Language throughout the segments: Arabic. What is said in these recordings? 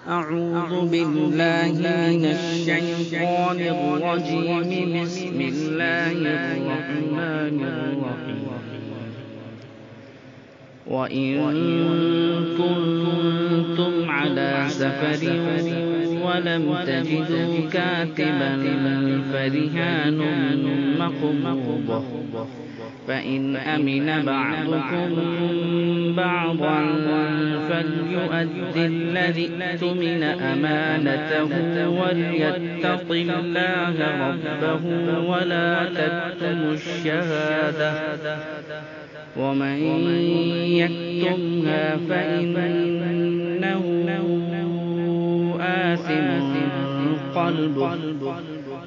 أعوذ بالله من الشيطان الرجيم. بسم الله الرحمن الرحيم. وإن كنتم على سفر ولم تجدوا كاتبا فرهان مقبوضة، فإن أمن بعضكم بعضا فليؤد الذي اؤتمن أمانته وليتق الله ربه ولا تكتموا الشهادة، ومن يكتمها فإنه آثم قلبه،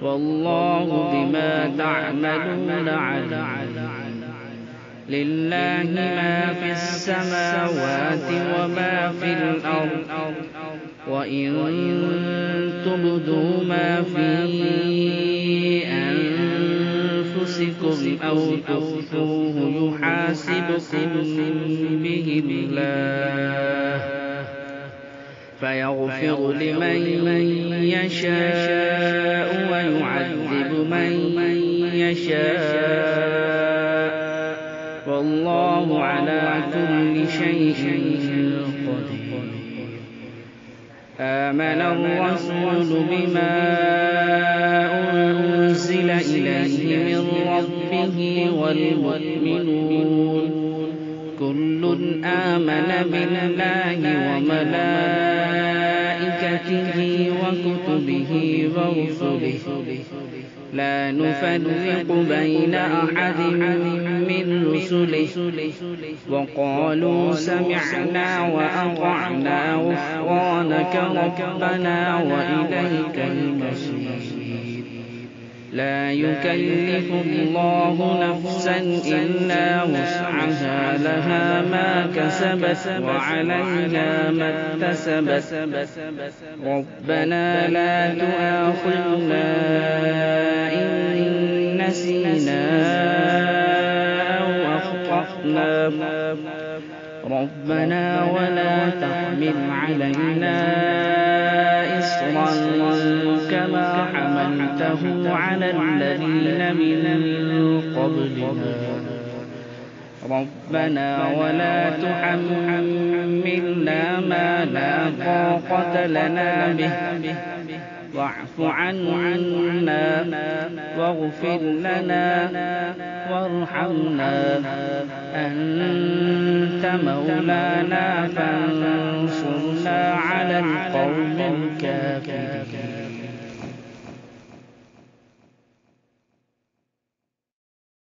والله بما تعملون عليم. لله ما في السماوات وما في الأرض، وإن تبدوا ما في أنفسكم أو تخفوه يحاسبكم به الله، فيغفر لمن يشاء ويعذب من يشاء، والله على كل شيء قدير. آمن الرسول بما أنزل إليه من ربه والمؤمنون كل آمن بالله وملائكته وكتبه ورسله لا نفرق بين أحد من رسله، وقالوا سمعنا وأطعنا غفرانك ربنا وإليك المصير. لا يكلف الله نفسا إلا وسعها، لها ما كسبت وعليها ما اكتسبت. ربنا لا تؤاخذنا إن نسينا أو أخطأنا، ربنا ولا تحمل علينا إصرا كما حملته على الذين من قبلنا، ربنا ولا تحملنا ما لا طاقة لنا به، واعف عنا واغفر لنا وارحمنا، أنت مولانا فانصرنا على القوم الكافرين.